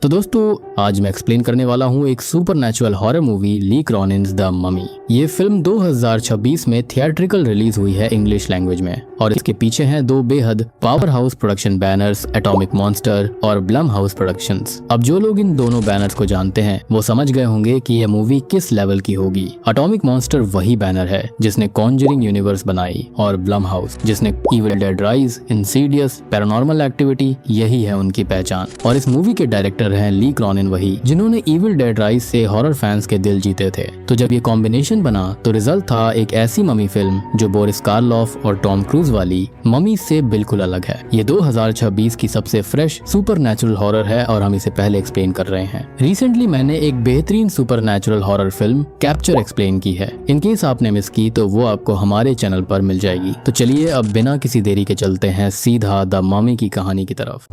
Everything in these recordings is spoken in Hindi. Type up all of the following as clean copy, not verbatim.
तो दोस्तों आज मैं एक्सप्लेन करने वाला हूँ एक supernatural horror movie Lee Cronin's the Mummy. ये फिल्म 2026 में थिएट्रिकल रिलीज हुई है इंग्लिश लैंग्वेज में और इसके पीछे हैं दो बेहद power house production banners, atomic monster और ब्लम हाउस प्रोडक्शंस। अब जो लोग इन दोनों बैनर्स को जानते हैं वो समझ गए होंगे कि यह मूवी किस लेवल की होगी। एटॉमिक मॉन्स्टर वही बैनर है जिसने कॉन्जरिंग यूनिवर्स बनाई और ब्लम हाउस जिसने evil dead rise, Insidious, paranormal activity, यही है उनकी पहचान। और इस मूवी के डायरेक्टर हैं ली क्रॉनिन, वही जिन्होंने इविल डेड राइज से हॉरर फैंस के दिल जीते थे। तो जब ये कॉम्बिनेशन बना तो रिजल्ट था एक ऐसी ममी फिल्म जो बोरिस कार्लोफ और टॉम क्रूज वाली ममी से बिल्कुल अलग है। ये 2026 की सबसे फ्रेश सुपरनैचुरल हॉरर है और हम इसे पहले एक्सप्लेन कर रहे हैं। रिसेंटली मैंने एक बेहतरीन supernatural horror film capture explain की है। इन केस आपने मिस की तो वो आपको हमारे चैनल पर मिल जाएगी। तो चलिए अब बिना किसी देरी के चलते हैं सीधा द ममी की कहानी की तरफ।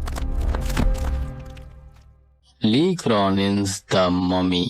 ली क्रॉनिन्स द ममी।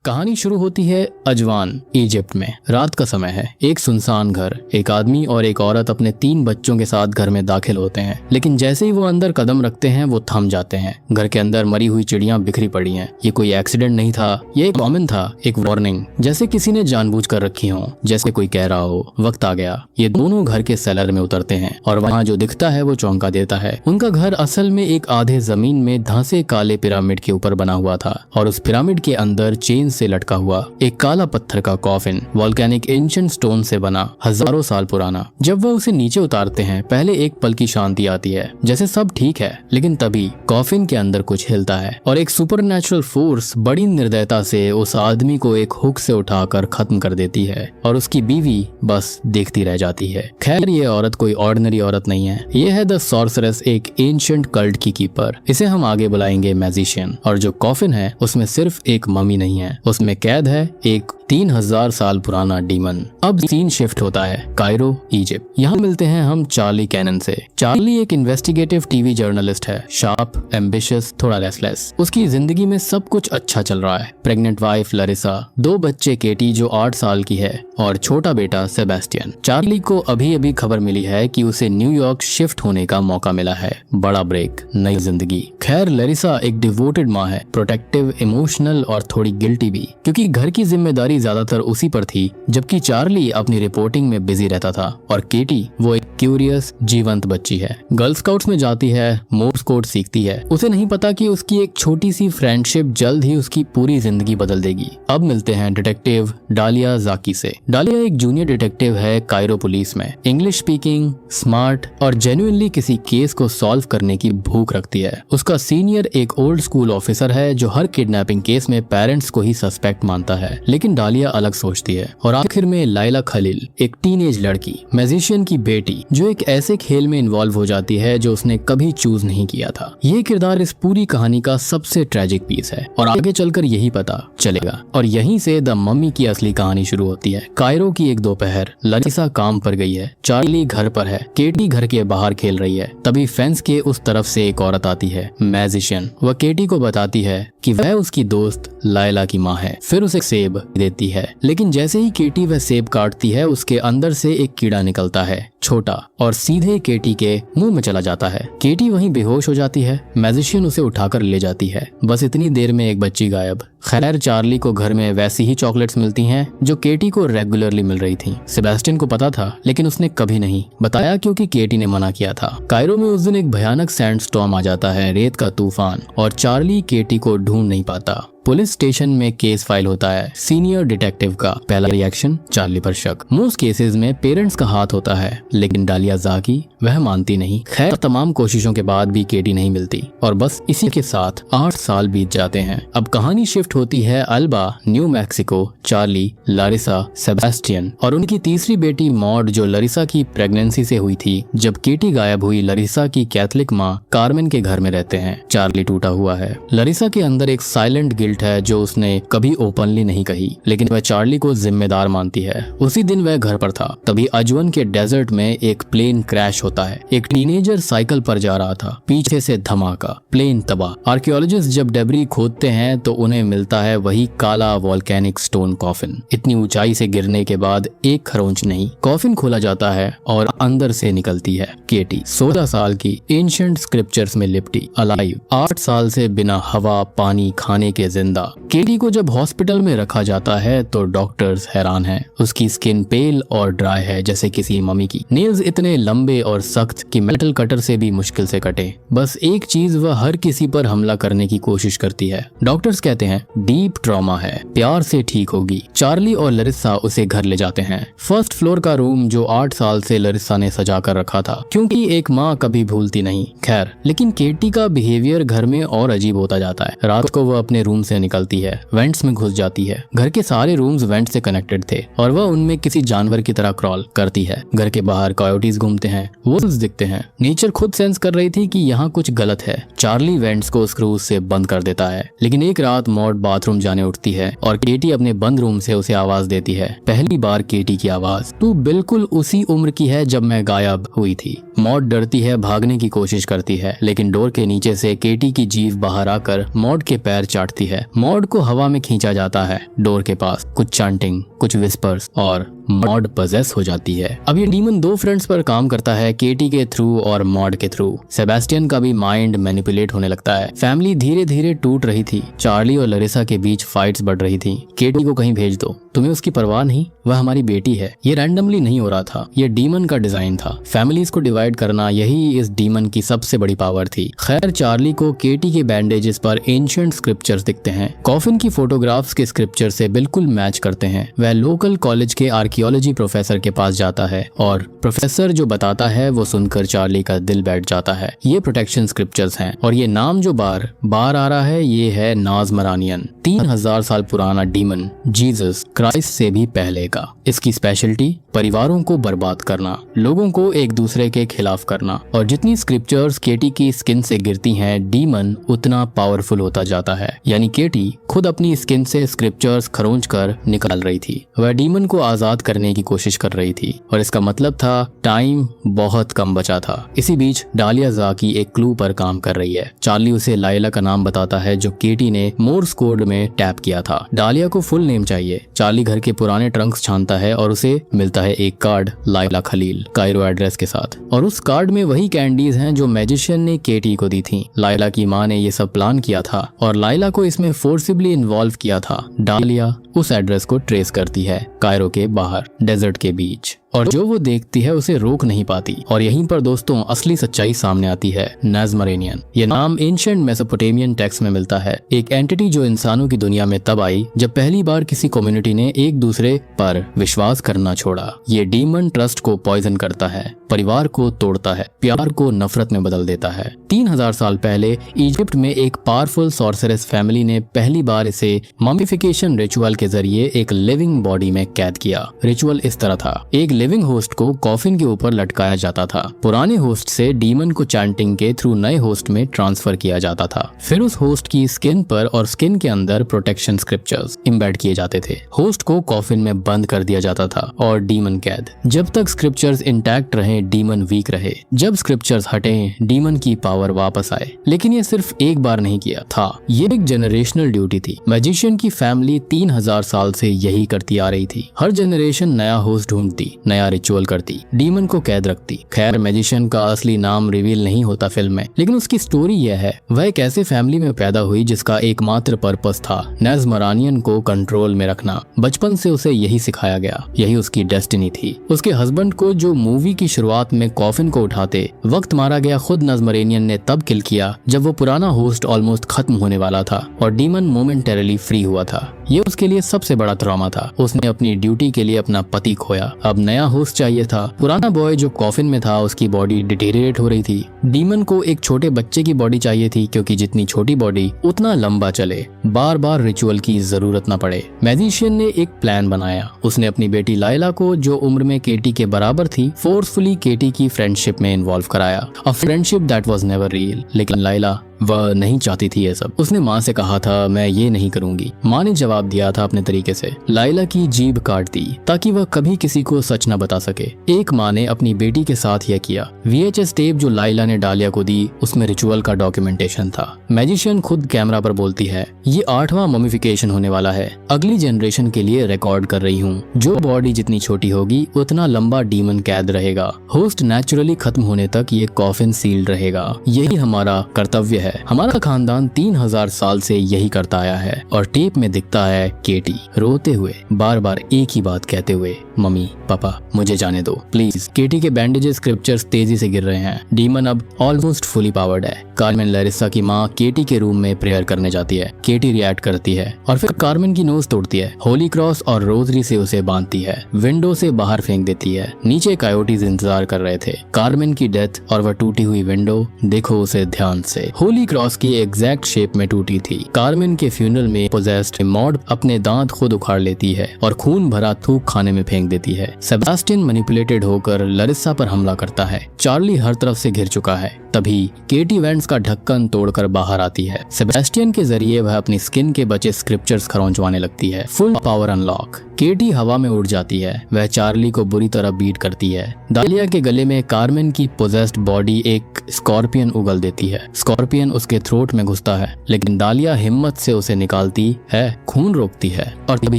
कहानी शुरू होती है अजवान, इजिप्ट में। रात का समय है। एक सुनसान घर। एक आदमी और एक औरत अपने 3 बच्चों के साथ घर में दाखिल होते हैं, लेकिन जैसे ही वो अंदर कदम रखते हैं वो थम जाते हैं। घर के अंदर मरी हुई चिड़ियां बिखरी पड़ी हैं। ये कोई एक्सीडेंट नहीं था, ये एक ओमेन था, एक वार्निंग, जैसे किसी ने जानबूझकर रखी हो, जैसे कोई कह रहा हो वक्त आ गया। ये दोनों घर के सेलर में उतरते हैं और वहाँ जो दिखता है वो चौंका देता है। उनका घर असल में एक आधे जमीन में धंसे काले पिरामिड के ऊपर बना हुआ था और उस पिरामिड के अंदर चेन से लटका हुआ एक काला पत्थर का कॉफिन, वोल्केनिक एंशिएंट स्टोन से बना, हजारों साल पुराना। जब वह उसे नीचे उतारते हैं पहले एक पल की शांति आती है, जैसे सब ठीक है, लेकिन तभी कॉफिन के अंदर कुछ हिलता है और एक सुपरनैचुरल फोर्स बड़ी निर्दयता से उस आदमी को एक हुक से उठाकर खत्म कर देती है और उसकी बीवी बस देखती रह जाती है। खैर ये औरत कोई ऑर्डिनरी औरत नहीं है, ये है द सॉर्सरेस, एक एंशिएंट कल्ट की कीपर। इसे हम आगे बुलाएंगे मैजिशियन। और जो कॉफिन है उसमें सिर्फ एक ममी नहीं है, उसमें कैद है एक 3000 साल पुराना डीमन। अब सीन शिफ्ट होता है कायरो, इजिप्ट। यहाँ मिलते हैं हम चार्ली कैनन से। चार्ली एक इन्वेस्टिगेटिव टीवी जर्नलिस्ट है, शार्प, एम्बिशियस, थोड़ा रेस्टलेस। उसकी जिंदगी में सब कुछ अच्छा चल रहा है। प्रेग्नेंट वाइफ लरिसा, 2 बच्चे, केटी जो 8 साल की है और छोटा बेटा सेबेस्टियन। चार्ली को अभी अभी खबर मिली है कि उसे न्यूयॉर्क शिफ्ट होने का मौका मिला है। बड़ा ब्रेक, नई जिंदगी। खैर लरिसा एक डिवोटेड माँ है, प्रोटेक्टिव, इमोशनल और थोड़ी गिल्टी भी, क्योंकि घर की जिम्मेदारी ज्यादातर उसी पर थी, जबकि चार्ली अपनी रिपोर्टिंग में बिजी रहता था। और केटी वो एक क्यूरियस, जीवंत बच्ची है। गर्ल स्काउट्स में जाती है, मोर्स कोड सीखती है। उसे नहीं पता कि उसकी एक छोटी सी फ्रेंडशिप जल्द ही उसकी पूरी जिंदगी बदल देगी। अब मिलते हैं डिटेक्टिव डालिया जाकी से। डालिया एक जूनियर डिटेक्टिव है कायरो पुलिस में। इंग्लिश स्पीकिंग, स्मार्ट और जेन्युइनली किसी केस को सॉल्व करने की भूख रखती है। उसका सीनियर एक ओल्ड स्कूल ऑफिसर है जो हर किडनैपिंग केस में पेरेंट्स को ही सस्पेक्ट मानता है, लेकिन डालिया अलग सोचती है। और आखिर में लाइला खलील, एक टीनेज लड़की, मैजिशियन की बेटी, जो एक ऐसे खेल में इन्वॉल्व हो जाती है जो उसने कभी चूज नहीं किया था। ये किरदार इस पूरी कहानी का सबसे ट्रेजिक पीस है और आगे चलकर यही पता चलेगा। और यहीं से द मम्मी की असली कहानी शुरू होती है। कायरो की एक दोपहर, लरिसा काम पर गई है, चार्ली घर पर है, केटी घर के बाहर खेल रही है। तभी फेंस के उस तरफ से एक औरत आती है, मैजिशियन। वह केटी को बताती है कि वह उसकी दोस्त लाइला की माँ है। फिर उसे सेब देती है, लेकिन जैसे ही केटी वह सेब काटती है उसके अंदर से एक कीड़ा निकलता है, छोटा, और सीधे केटी के मुंह में चला जाता है। केटी वहीं बेहोश हो जाती है। मैजिशियन उसे उठाकर ले जाती है। बस इतनी देर में एक बच्ची गायब। खैर चार्ली को घर में वैसी ही चॉकलेट्स मिलती हैं जो केटी को रेगुलरली मिल रही थी। सेबेस्टियन को पता था, लेकिन उसने कभी नहीं बताया क्योंकि केटी ने मना किया था। कायरो में उस दिन एक भयानक सैंडस्टॉर्म आ जाता है, रेत का तूफान, और चार्ली केटी को ढूंढ नहीं पाता। पुलिस स्टेशन में केस फाइल होता है। सीनियर डिटेक्टिव का पहला रिएक्शन, चार्ली पर शक। मोस्ट केसेस में पेरेंट्स का हाथ होता है, लेकिन डालिया जाकी वह मानती नहीं। खैर तमाम कोशिशों के बाद भी केटी नहीं मिलती और बस इसी के साथ 8 साल बीत जाते हैं। अब कहानी शिफ्ट होती है Alba, New Mexico. Charlie, Larissa, Sebastian और उनकी तीसरी बेटी मॉड जो लरिसा की प्रेगनेंसी से हुई थी। जब केटी गायब हुई, लरिसा की कैथलिक माँ कार्मेन के घर में रहते हैं। चार्ली टूटा हुआ है। लरिसा के अंदर एक साइलेंट गिल्ट है जो उसने कभी ओपनली नहीं कही, लेकिन वह चार्ली को जिम्मेदार मानती है। उसी दिन वह घर पर था, तभी अजवन के डेजर्ट में एक प्लेन क्रैश होता है। एक टीनेजर साइकिल पर जा रहा था, पीछे से धमाका, प्लेन तबाह। आर्कियोलॉजिस्ट जब डेब्री खोदते हैं तो उन्हें मिलता मिलता है वही काला वॉल्केनिक स्टोन कॉफिन। इतनी ऊंचाई से गिरने के बाद एक खरोंच नहीं, कॉफिन खोला जाता है और अंदर से निकलती है केटी, 16 साल की, एंशिएंट स्क्रिप्चर्स में लिपटी, अलाइव, 8 साल से बिना हवा पानी खाने के जिंदा। केटी को जब हॉस्पिटल में रखा जाता है तो डॉक्टर्स हैरान हैं। उसकी स्किन पेल और ड्राई है जैसे किसी मम्मी की, नेल्स इतने लंबे और सख्त कि मेटल कटर से भी मुश्किल से कटे। बस एक चीज, वह हर किसी पर हमला करने की कोशिश करती है। डॉक्टर्स कहते हैं डीप ट्रॉमा है, प्यार से ठीक होगी। चार्ली और लरिसा उसे घर ले जाते हैं। फर्स्ट फ्लोर का रूम जो 8 साल से लरिसा ने सजा कर रखा था, क्योंकि एक माँ कभी भूलती नहीं। खैर, लेकिन केटी का बिहेवियर घर में और अजीब होता जाता है। रात को वह अपने रूम से निकलती है, वेंट्स में घुस जाती है। घर के सारे रूम्स वेंट से कनेक्टेड थे और वह उनमें किसी जानवर की तरह क्रॉल करती है। घर के बाहर कॉयोटीज घूमते हैं, वुल्व्स दिखते हैं। नेचर खुद सेंस कर रही थी कि यहाँ कुछ गलत है। चार्ली वेंट्स को स्क्रूज से बंद कर देता है, लेकिन एक रात मॉड बाथरूम जाने उठती है और केटी अपने बंद रूम से उसे आवाज देती है। पहली बार केटी की आवाज, तू बिल्कुल उसी उम्र की है जब मैं गायब हुई थी। मॉड डरती है, भागने की कोशिश करती है, लेकिन डोर के नीचे से केटी की जीभ बाहर आकर मॉड के पैर चाटती है। मॉड को हवा में खींचा जाता है डोर के पास, कुछ चांटिंग, कुछ विस्पर्स, और मॉड पजेस हो जाती है। अब ये डीमन 2 फ्रेंड्स पर काम करता है, केटी के थ्रू और मॉड के थ्रू। सेबेस्टियन का भी माइंड मैनिपुलेट होने लगता है। फैमिली धीरे धीरे टूट रही थी। चार्ली और लरिसा के बीच फाइट्स बढ़ रही थी। केटी को कहीं भेज दो, तुम्हें उसकी परवाह नहीं, वह हमारी बेटी है। ये रैंडमली नहीं हो रहा था, ये डीमन का डिजाइन था। फैमिलीज को डिवाइड करना, यही इस डीमन की सबसे बड़ी पावर थी। खैर, चार्ली को केटी के बैंडेजेस पर एंशिएंट स्क्रिप्चर्स दिखते हैं। कॉफिन की फोटोग्राफ्स के स्क्रिप्चर से बिल्कुल मैच करते हैं। वह लोकल कॉलेज के आर्कियोलॉजी प्रोफेसर के पास जाता है और प्रोफेसर जो बताता है वो सुनकर चार्ली का दिल बैठ जाता है। ये प्रोटेक्शन स्क्रिप्चर्स हैं और ये नाम जो बार बार आ रहा है ये है नाज़मरानियन, 3000 साल पुराना डीमन, जीसस क्राइस्ट से भी पहले का। इसकी स्पेशलिटी परिवारों को बर्बाद करना, लोगों को एक दूसरे के खिलाफ करना। और जितनी स्क्रिप्चर्स केटी की स्किन से गिरती हैं, डीमन उतना पावरफुल होता जाता है। यानी केटी खुद अपनी स्किन से स्क्रिप्चर्स खरोंच कर निकाल रही थी। वह डीमन को आजाद करने की कोशिश कर रही थी और इसका मतलब था टाइम बहुत कम बचा था। इसी बीच डालिया ज़ाकी एक क्लू पर काम कर रही है। चार्ली उसे लाइला का नाम बताता है जो केटी ने मोर्स कोड में टैप किया था। डालिया को फुल नेम चाहिए। चार्ली घर के पुराने ट्रंक्स छानता है और उसे मिलता है एक card Laila Khalil Cairo address के साथ, और उस कार्ड में वही कैंडीज हैं जो मैजिशियन ने केटी को दी थी। लाइला की माँ ने ये सब प्लान किया था और लाइला को इसमें फोर्सिबली इन्वॉल्व किया था। डालिया उस एड्रेस को ट्रेस करती है कायरो के बाहर, डेजर्ट के बीच, और जो वो देखती है उसे रोक नहीं पाती। और यहीं पर दोस्तों असली सच्चाई सामने आती है। नाज़मरानियन, ये नाम एंशिएंट मेसोपोटामियन टेक्स्ट में मिलता है। एक एंटिटी जो इंसानों की दुनिया में तब आई जब पहली बार किसी कम्युनिटी ने एक दूसरे पर विश्वास करना छोड़ा। ये डीमन ट्रस्ट को पॉइजन करता है, परिवार को तोड़ता है, प्यार को नफरत में बदल देता है। 3000 साल पहले इजिप्ट में एक पावरफुल सॉर्सरस फैमिली ने पहली बार इसे मम्मीफिकेशन रिचुअल के जरिए एक लिविंग बॉडी में कैद किया। रिचुअल इस तरह था, एक लिविंग होस्ट को कॉफिन के ऊपर लटकाया जाता था। पुराने होस्ट से डीमन को चैंटिंग के थ्रू नए होस्ट में ट्रांसफर किया जाता था। फिर उस होस्ट की स्किन पर और स्किन के अंदर प्रोटेक्शन स्क्रिप्चर्स इम्बेड किए जाते थे। होस्ट को कॉफिन में बंद कर दिया जाता था और डीमन कैद। जब तक स्क्रिप्चर्स इंटैक्ट रहे, डीमन वीक रहे। जब स्क्रिप्चर्स हटे, डीमन की पावर वापस आए। लेकिन ये सिर्फ एक बार नहीं किया था, ये एक जनरेशनल ड्यूटी थी। मैजिशियन की फैमिली 3000 साल से यही करती आ रही थी। हर जनरेशन नया होस्ट ढूंढती, नया रिचुअल करती, डीमन को कैद रखती। खैर, मैजिशियन का असली नाम रिवील नहीं होता फिल्म में, लेकिन उसकी स्टोरी यह है, वह एक ऐसे फैमिली में पैदा हुई जिसका एकमात्र पर्पस था नाज़मरानियन को कंट्रोल में रखना। बचपन से उसे यही सिखाया गया, यही उसकी डेस्टिनी थी। उसके हस्बैंड को जो मूवी की शुरुआत में कॉफिन को उठाते वक्त मारा गया, खुद नाज़मरानियन ने तब किल किया जब वो पुराना होस्ट ऑलमोस्ट खत्म होने वाला था और डीमन मोमेंटरली फ्री हुआ था। ये उसके लिए सबसे बड़ा ट्रॉमा था। उसने अपनी ड्यूटी के लिए अपना पति खोया, अब नया होस्ट चाहिए था। पुराना बॉय जो कॉफिन में था उसकी बॉडी डिटेरिएट हो रही थी। डीमन को एक छोटे बच्चे की बॉडी चाहिए थी, क्योंकि जितनी छोटी बॉडी उतना लंबा चले, बार बार रिचुअल की जरूरत न पड़े। मैजिशियन ने एक प्लान बनाया। उसने अपनी बेटी लाइला को, जो उम्र में केटी के बराबर थी, फोर्सफुली केटी की फ्रेंडशिप में इन्वॉल्व कराया। A friendship that was never real. लेकिन लाइला वह नहीं चाहती थी ये सब। उसने माँ से कहा था मैं ये नहीं करूंगी। माँ ने जवाब दिया था अपने तरीके से। लाइला की जीभ काट दी ताकि वह कभी किसी को सच न बता सके। एक माँ ने अपनी बेटी के साथ यह किया। VHS टेप जो लाइला ने डालिया को दी उसमें रिचुअल का डॉक्यूमेंटेशन था। मैजिशियन खुद कैमरा पर बोलती है ये 8वां ममिफिकेशन होने वाला है, अगली जनरेशन के लिए रिकॉर्ड कर रही हूँ। जो बॉडी जितनी छोटी होगी उतना लंबा डीमन कैद रहेगा। होस्ट नेचुरली खत्म होने तक ये कॉफिन सील्ड रहेगा। यही हमारा कर्तव्य है। हमारा खानदान 3000 साल से यही करता आया है। और टेप में दिखता है केटी रोते हुए, बार बार एक ही बात कहते हुए, मम्मी पापा मुझे जाने दो प्लीज। केटी के बैंडेजेस स्क्रिप्चर्स तेजी से गिर रहे हैं। डीमन अब ऑलमोस्ट फुली पावर्ड है। कार्मेन लरिसा की माँ केटी के रूम में प्रेयर करने जाती है। केटी रिएक्ट करती है और फिर कार्मेन की नोज तोड़ती है। होली क्रॉस और रोजरी से उसे बांधती है। विंडो से बाहर फेंक देती है। नीचे कायोटीज इंतजार कर रहे थे। कार्मेन की डेथ और वह टूटी हुई विंडो, देखो उसे ध्यान से। होली क्रॉस की एग्जैक्ट शेप में टूटी थी। कार्मेन के फ्यूनरल में पोजेस्ड मॉड अपने दांत खुद उखाड़ लेती है और खून भरा थूक खाने में फेंक देती है। सेबास्टियन मैनिपुलेटेड होकर लरिसा पर हमला करता है। चार्ली हर तरफ से घिर चुका है। तभी केटी वेंट्स का ढक्कन तोड़कर बाहर आती है। सेबास्टियन के जरिए वह अपनी स्किन के बचे स्क्रिप्चर्स खरोंचवाने लगती है। Full power unlock. केटी हवा में उड़ जाती है। वह चार्ली को बुरी तरह बीट करती है। दालिया के गले में कार्मेन की पोजेस्ड बॉडी एक स्कॉर्पियन उगल देती है। स्कॉर्पियन उसके थ्रोट में घुसता है लेकिन दालिया हिम्मत से उसे निकालती है, खून रोकती है। और तभी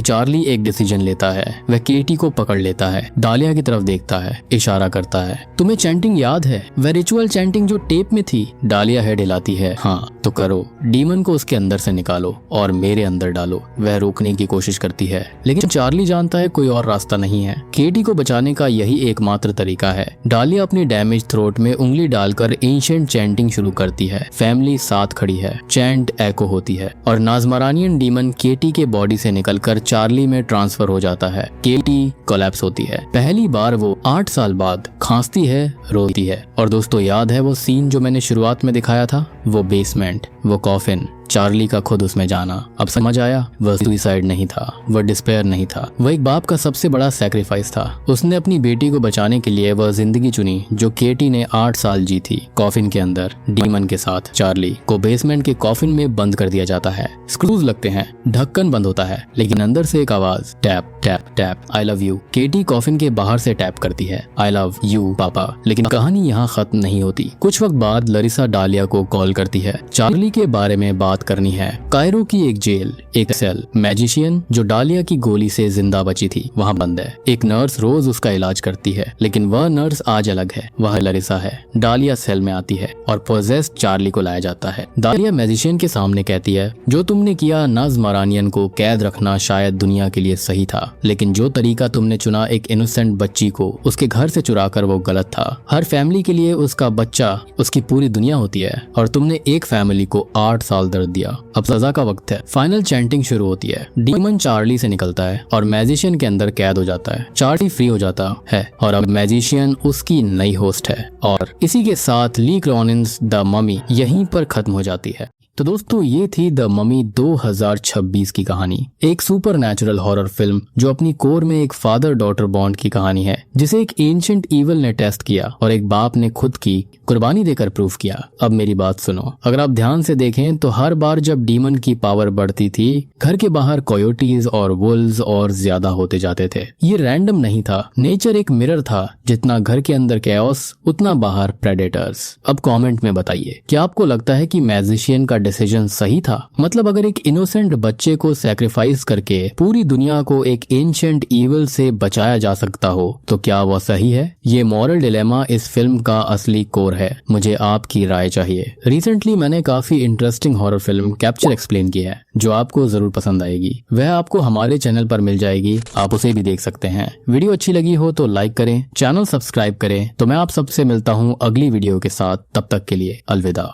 चार्ली एक डिसीजन लेता है। वह केटी को पकड़ लेता है, दालिया की तरफ देखता है, इशारा करता है, तुम्हें चैंटिंग याद है? वह रिचुअल चैंटिंग जो टेप में थी। डालिया हेड हिलाती है, हाँ तो करो। डीमन को उसके अंदर से निकालो और मेरे अंदर डालो। वह रोकने की कोशिश करती है लेकिन चार्ली जानता है कोई और रास्ता नहीं है। केटी को बचाने का यही एकमात्र तरीका है। डालिया अपनी डैमेज थ्रोट में उंगली डालकर एंशिएंट चैंटिंग शुरू करती है। फैमिली साथ खड़ी है। चैंट एको होती है और नाजमारानियन डीमन केटी के बॉडी से निकलकर चार्ली में ट्रांसफर हो जाता है। केटी कोलैप्स होती है। पहली बार वो 8 साल बाद खांसती है, रोती है। और दोस्तों याद है वो सीन जो मैंने शुरुआत में दिखाया था? वो बेसमेंट, वो कॉफिन, चार्ली का खुद उसमें जाना। अब समझ आया, वह सुसाइड नहीं था, वह डिस्पेयर नहीं था, वह एक बाप का सबसे बड़ा सैक्रिफाइस था। उसने अपनी बेटी को बचाने के लिए वह जिंदगी चुनी जो केटी ने 8 साल जी थी। कॉफिन के अंदर डीमन के साथ चार्ली को बेसमेंट के कॉफिन में बंद कर दिया जाता है। स्क्रूज लगते हैं, ढक्कन बंद होता है लेकिन अंदर से एक आवाज, tap tap tap, I love you. Katie coffin के बाहर से टैप करती है, आई लव यू पापा। लेकिन कहानी यहाँ खत्म नहीं होती। कुछ वक्त बाद लरिसा डालिया को कॉल करती है। चार्ली के बारे में बात करनी है। कायरो की एक जेल, एक सेल। मैजिशियन जो डालिया की गोली से जिंदा बची थी वहाँ बंद है। एक नर्स रोज उसका इलाज करती है लेकिन वह नर्स आज अलग है, वह लरिसा है। डालिया सेल में आती है और पोजेस्ड चार्ली को लाया जाता है। डालिया मैजिशियन के सामने कहती है जो तुमने किया नाजमारानियन को कैद रखना शायद दुनिया के लिए सही था, लेकिन जो तरीका तुमने चुना एक इनोसेंट बच्ची को उसके घर से चुराकर वो गलत था। हर फैमिली के लिए उसका बच्चा उसकी पूरी दुनिया होती है और तुमने एक फैमिली को 8 साल दर्द दिया। अब सजा का वक्त है। फाइनल चैंटिंग शुरू होती है। डीमन चार्ली से निकलता है और मैजिशियन के अंदर कैद हो जाता है। चार्ली फ्री हो जाता है और अब मैजिशियन उसकी नई होस्ट है। और इसी के साथ ली क्रॉनिन्स द ममी यहीं पर खत्म हो जाती है। तो दोस्तों ये थी द ममी 2026 की कहानी। एक सुपर नेचुरल हॉरर फिल्म जो अपनी कोर में एक फादर डॉटर बॉन्ड की कहानी है जिसे एक एंशिएंट ईवल ने टेस्ट किया और एक बाप ने खुद की कुर्बानी देकर प्रूफ किया। अब मेरी बात सुनो, अगर आप ध्यान से देखें तो हर बार जब डीमन की पावर बढ़ती थी घर के बाहर कोयोटीज और वुल्व्स और ज्यादा होते जाते थे। ये रैंडम नहीं था। नेचर एक मिरर था, जितना घर के अंदर कैओस उतना बाहर प्रेडेटर्स। अब कमेंट में बताइए क्या आपको लगता है कि मैजिशियन का डिसीजन सही था? मतलब अगर एक इनोसेंट बच्चे को सैक्रिफाइस करके पूरी दुनिया को एक एंशिएंट ईविल से बचाया जा सकता हो तो क्या वह सही है? ये मॉरल डिलेमा इस फिल्म का असली कोर है। मुझे आपकी राय चाहिए। रिसेंटली मैंने काफी interesting horror film capture explain की है जो आपको जरूर पसंद आएगी। वह आपको हमारे चैनल पर मिल जाएगी, आप उसे भी देख सकते हैं। वीडियो अच्छी लगी हो तो लाइक करें, चैनल सब्सक्राइब करें। तो मैं आप सबसे मिलता हूँ अगली वीडियो के साथ। तब तक के लिए अलविदा।